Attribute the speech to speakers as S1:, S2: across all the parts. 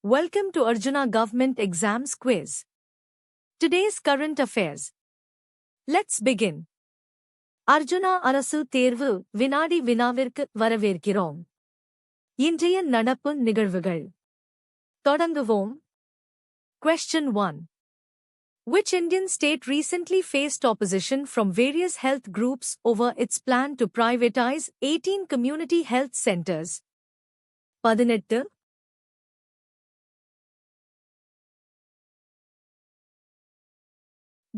S1: Welcome to Arjuna Government Exams Quiz. Today's current affairs. Let's begin. Arjuna அரசு தேர்வு வினாடி வினாவிற்கு வரவேற்கிறோம். இன்றைய நடப்பு நிகழ்வுகள். தொடங்குவோம். Question 1. Which Indian state recently faced opposition from various health groups over its plan to privatize 18 community health centers? 18.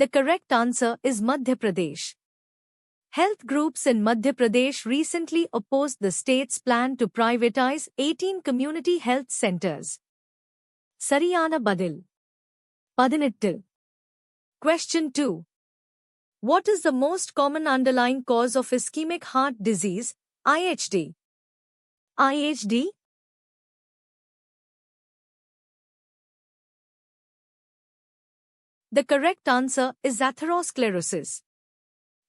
S1: The correct answer is Madhya Pradesh. Health groups in Madhya Pradesh recently opposed the state's plan to privatize 18 community health centers. Sariyana Badil. 18. Question 2. What is the most common underlying cause of ischemic heart disease, IHD? IHD? The correct answer is atherosclerosis.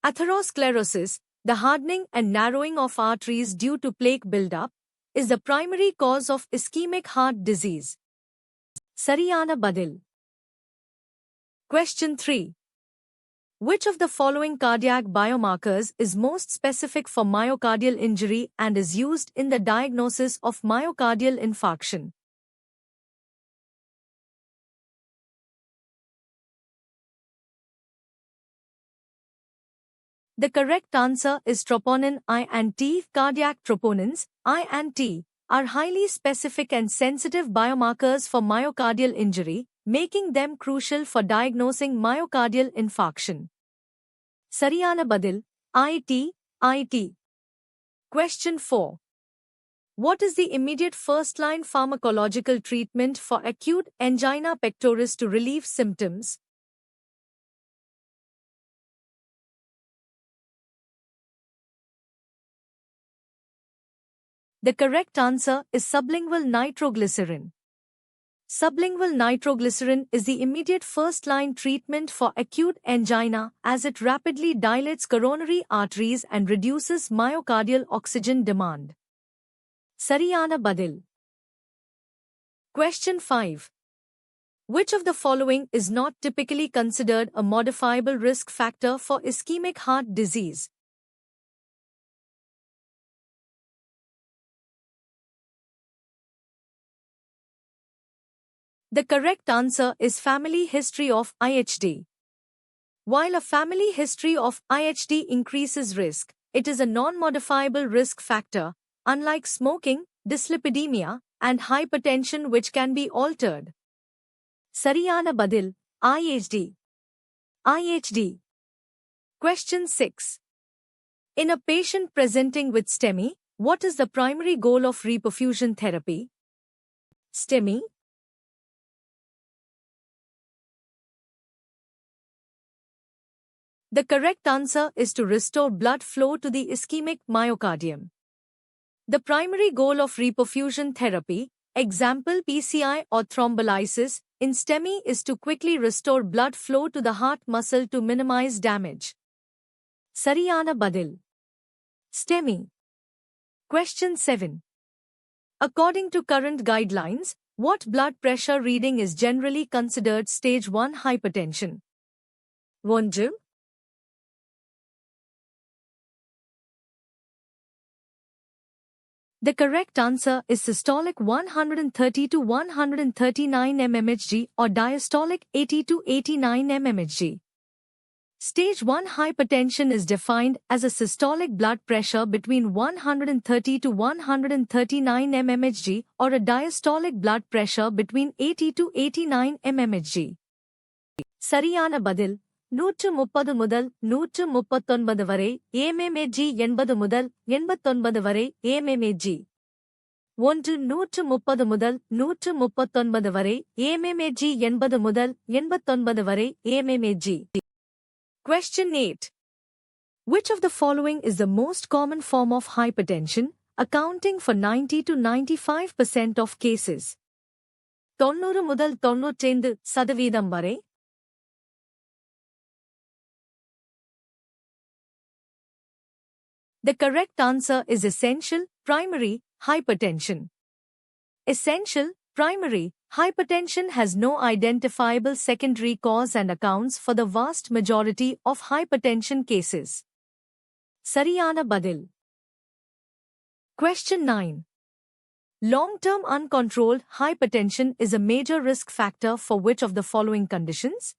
S1: Atherosclerosis, the hardening and narrowing of arteries due to plaque buildup, is the primary cause of ischemic heart disease. Sariyana Badil. Question 3. Which of the following cardiac biomarkers is most specific for myocardial injury and is used in the diagnosis of myocardial infarction? The correct answer is troponin I and T. Cardiac troponins, I and T, are highly specific and sensitive biomarkers for myocardial injury, making them crucial for diagnosing myocardial infarction. Sariyana Badil, IT. Question 4. What is the immediate first-line pharmacological treatment for acute angina pectoris to relieve symptoms? The correct answer is sublingual nitroglycerin. Sublingual nitroglycerin is the immediate first-line treatment for acute angina as it rapidly dilates coronary arteries and reduces myocardial oxygen demand. Sariyana Badil. Question 5. Which of the following is not typically considered a modifiable risk factor for ischemic heart disease? The correct answer is family history of IHD. While a family history of IHD increases risk, it is a non-modifiable risk factor, unlike smoking, dyslipidemia, and hypertension which can be altered. Sariyana Badil, IHD. Question 6. In a patient presenting with STEMI, what is the primary goal of reperfusion therapy? STEMI. The correct answer is to restore blood flow to the ischemic myocardium. The primary goal of reperfusion therapy, example PCI or thrombolysis, in STEMI is to quickly restore blood flow to the heart muscle to minimize damage. Sariyana Badil. STEMI. Question 7. According to current guidelines, what blood pressure reading is generally considered stage 1 hypertension? 1. The correct answer is systolic 130 to 139 mmHg or diastolic 80 to 89 mmHg. Stage 1 hypertension is defined as a systolic blood pressure between 130 to 139 mmHg or a diastolic blood pressure between 80 to 89 mmHg. Sariyana Badil. 130 முதல் 139 வரை mmHg 80 முதல் 89 வரை mmHg. 1 130 முதல் 139 வரை mmHg 80 முதல் 89 வரை mmHg. Question 8. Which of the following is the most common form of hypertension, accounting for 90 to 95% of cases? 90 முதல் 95% வரை. The correct answer is essential primary hypertension. Essential Primary hypertension has no identifiable secondary cause and accounts for the vast majority of hypertension cases. Sariyana Badil. Question 9. Long-term uncontrolled hypertension is a major risk factor for which of the following conditions?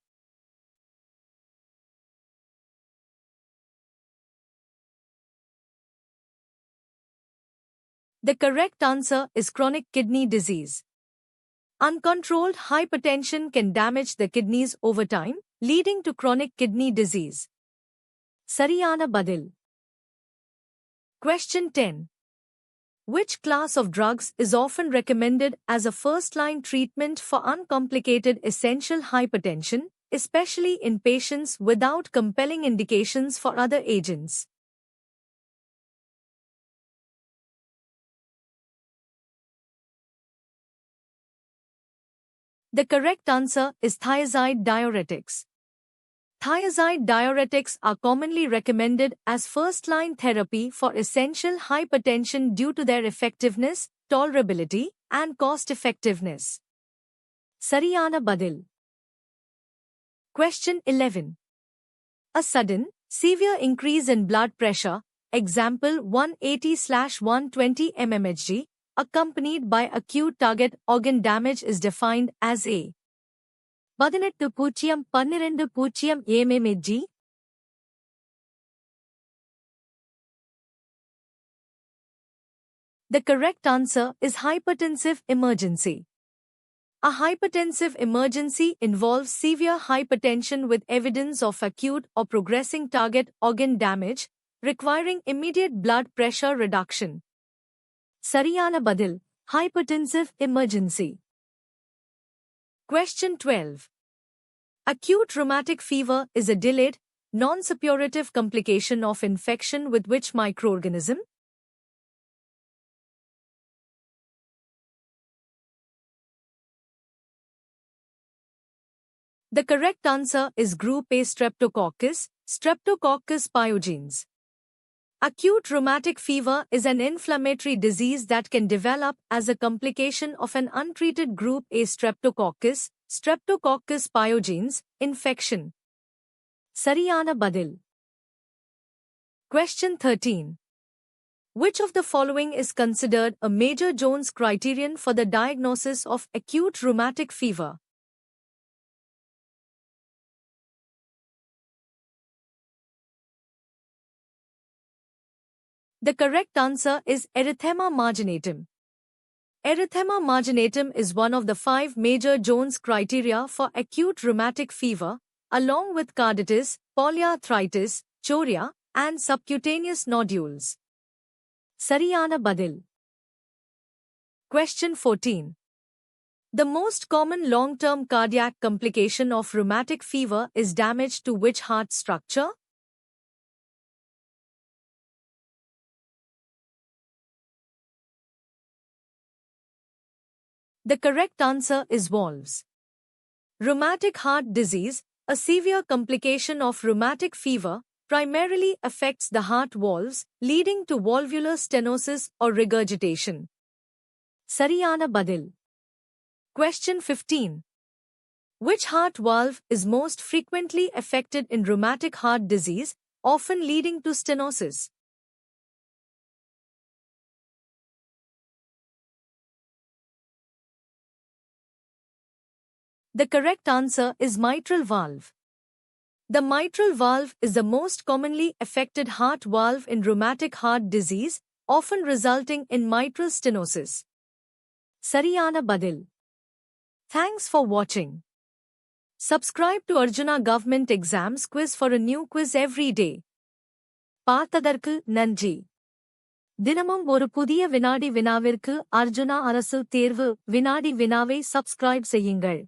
S1: The correct answer is chronic kidney disease. Uncontrolled hypertension can damage the kidneys over time, leading to chronic kidney disease. Sariyana Badil. Question 10. Which class of drugs is often recommended as a first-line treatment for uncomplicated essential hypertension, especially in patients without compelling indications for other agents? The correct answer is thiazide diuretics. Thiazide diuretics are commonly recommended as first-line therapy for essential hypertension due to their effectiveness, tolerability, and cost-effectiveness. Sariyana Badil. Question 11. A sudden, severe increase in blood pressure, example 180/120 mmHg, accompanied by acute target organ damage is defined as a 18/12 mmHg. The correct answer is hypertensive emergency. A hypertensive emergency involves severe hypertension with evidence of acute or progressing target organ damage, requiring immediate blood pressure reduction. Sariyana Badil. Hypertensive emergency. Question 12. Acute rheumatic fever is a delayed, non-suppurative complication of infection with which microorganism? The correct answer is group A Streptococcus, Streptococcus pyogenes. Acute rheumatic fever is an inflammatory disease that can develop as a complication of an untreated group A Streptococcus, Streptococcus pyogenes, infection. Sariyana Badil. Question 13. Which of the following is considered a major Jones criterion for the diagnosis of acute rheumatic fever? The correct answer is erythema marginatum. Erythema marginatum is one of the 5 major Jones criteria for acute rheumatic fever, along with carditis, polyarthritis, chorea, and subcutaneous nodules. Sariyana Badil. Question 14. The most common long-term cardiac complication of rheumatic fever is damage to which heart structure? The correct answer is valves. Rheumatic heart disease, a severe complication of rheumatic fever, primarily affects the heart valves, leading to valvular stenosis or regurgitation. Sariyana Badil. Question 15. Which heart valve is most frequently affected in rheumatic heart disease, often leading to stenosis? The correct answer is mitral valve. The mitral valve is the most commonly affected heart valve in rheumatic heart disease, often resulting in mitral stenosis. Sariyana Badil. Thanks for watching. Subscribe to Arjuna Government Exams Quiz for a new quiz every day. பார்த்ததற்கு நன்றி. தினமும் ஒரு புதிய வினாடி வினாவிற்கு அர்ஜுனா அரசு தேர்வு வினாடி வினாவை சப்ஸ்கிரைப் செய்யுங்கள்.